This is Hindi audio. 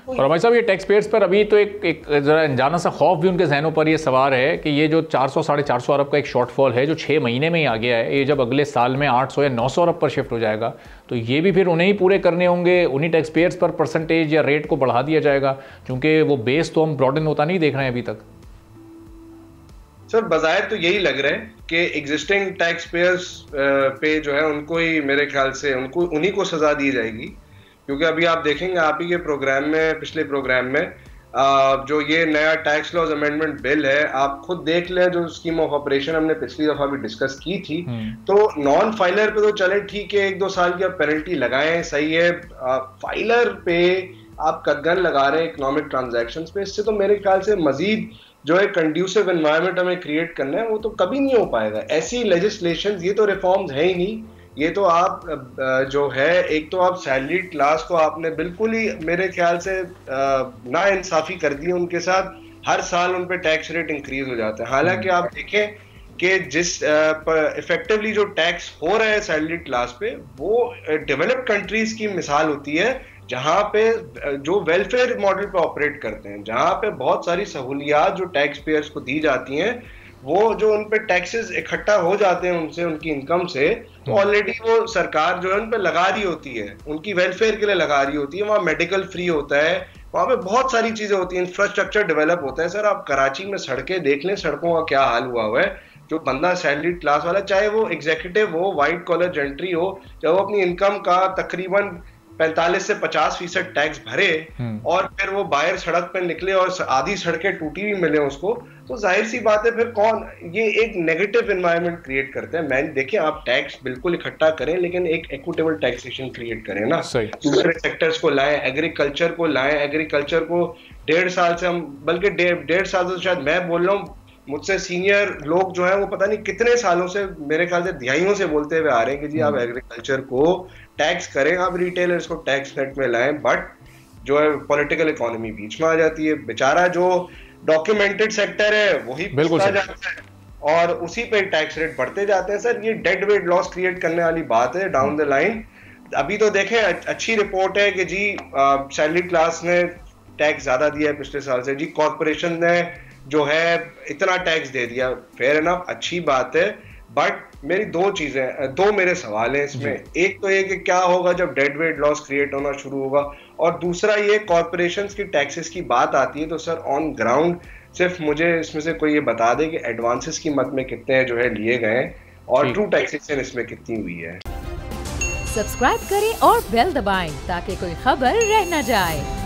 और हमारे साहब ये टैक्स पेयर्स पर अभी तो एक जरा अनजाना सा खौफ भी उनके जहनों पर ये सवार है कि ये जो 400 साढ़े 400 अरब का एक शॉर्टफॉल है जो 6 महीने में ही आ गया है, ये जब अगले साल में 800 या 900 अरब पर शिफ्ट हो जाएगा तो ये भी फिर उन्हें ही पूरे करने होंगे, उन्हीं टैक्स पेयर्स पर परसेंटेज या रेट को बढ़ा दिया जाएगा, क्योंकि वो बेस तो हम ब्रॉडन होता नहीं देख रहे हैं अभी तक। सर बज़ाहिर तो यही लग रहा है कि एग्जिस्टिंग टैक्स पेयर्स पे जो है उनको ही, मेरे ख्याल से उनको उन्हीं को सजा दी जाएगी, क्योंकि अभी आप देखेंगे आप ही के प्रोग्राम में, पिछले प्रोग्राम में जो ये नया टैक्स लॉज अमेंडमेंट बिल है, आप खुद देख लें, जो स्कीम ऑफ ऑपरेशन हमने पिछली दफा भी डिस्कस की थी, तो नॉन फाइलर पे तो चले ठीक है 1-2 साल की आप पेनल्टी लगाएं, सही है, फाइलर पे आप कदगन लगा रहे हैं इकोनॉमिक ट्रांजैक्शंस पे, इससे तो मेरे ख्याल से मजीद जो है कंड्यूसिव एनवायरनमेंट हमें क्रिएट करना है, वो तो कभी नहीं हो पाएगा। ऐसी लेजिस्लेशन, ये तो रिफॉर्म्स है ही नहीं, ये तो आप जो है, एक तो आप सैलरी क्लास को आपने बिल्कुल ही मेरे ख्याल से ना इंसाफी कर दी उनके साथ, हर साल उन पे टैक्स रेट इंक्रीज हो जाता है। हालांकि आप देखें कि जिस इफेक्टिवली जो टैक्स हो रहा है सैलरी क्लास पे, वो डेवलप्ड कंट्रीज की मिसाल होती है, जहां पे जो वेलफेयर मॉडल पे ऑपरेट करते हैं, जहां पे बहुत सारी सहूलियात जो टैक्स पेयर्स को दी जाती हैं, वो जो उन पे टैक्सेस इकट्ठा हो जाते हैं उनसे, उनकी इनकम से, तो ऑलरेडी वो सरकार जो है उन पे लगा रही होती है, उनकी वेलफेयर के लिए लगा रही होती है। वहाँ मेडिकल फ्री होता है, वहाँ पे बहुत सारी चीजें होती हैं, इंफ्रास्ट्रक्चर डेवलप होता है। सर आप कराची में सड़कें देख लें, सड़कों का क्या हाल हुआ है। जो बंदा सैलरी क्लास वाला, चाहे वो एग्जीक्यूटिव हो, व्हाइट कॉलर जेंट्री हो, चाहे वो अपनी इनकम का तकरीबन 45 से 50% टैक्स भरे और फिर वो बाहर सड़क पर निकले और आधी सड़कें टूटी हुई मिले उसको, तो जाहिर सी बात है फिर कौन, ये एक नेगेटिव एनवायरनमेंट क्रिएट करते हैं। मैं देखिए, आप टैक्स बिल्कुल इकट्ठा करें, लेकिन एक इक्विटेबल टैक्सेशन क्रिएट करें ना, दूसरे सेक्टर्स को लाएं, एग्रीकल्चर को लाएं, एग्रीकल्चर को 1.5 साल से हम, बल्कि 1.5 साल से शायद मैं बोल रहा हूँ, मुझसे सीनियर लोग जो हैं वो पता नहीं कितने सालों से, मेरे ख्याल से दिहाइयों से बोलते हुए आ रहे हैं कि जी आप एग्रीकल्चर को टैक्स करें, आप रिटेलर्स को टैक्स नेट में लाएं, बट जो है पॉलिटिकल इकोनॉमी बीच में आ जाती है। बेचारा जो डॉक्यूमेंटेड सेक्टर है वही पिछड़ा जाता है और उसी पे टैक्स रेट बढ़ते जाते हैं। सर ये डेड वेट लॉस क्रिएट करने वाली बात है डाउन द लाइन। अभी तो देखें, अच्छी रिपोर्ट है कि जी सैलरी क्लास ने टैक्स ज्यादा दिया है पिछले साल से, जी कॉर्पोरेशन ने जो है इतना टैक्स दे दिया, फेयर एनफ, अच्छी बात है, बट मेरी दो मेरे सवाल हैं इसमें। एक तो ये कि क्या होगा जब डेड वेट लॉस क्रिएट होना शुरू होगा, और दूसरा ये कॉर्पोरेशंस की टैक्सेस की बात आती है तो सर ऑन ग्राउंड सिर्फ मुझे इसमें से कोई ये बता दे कि एडवांसेस की मद में कितने जो है लिए गए हैं और ट्रू टैक्सेशन इसमें कितनी हुई है। सब्सक्राइब करें और बेल दबाएं ताकि कोई खबर रह न जाए।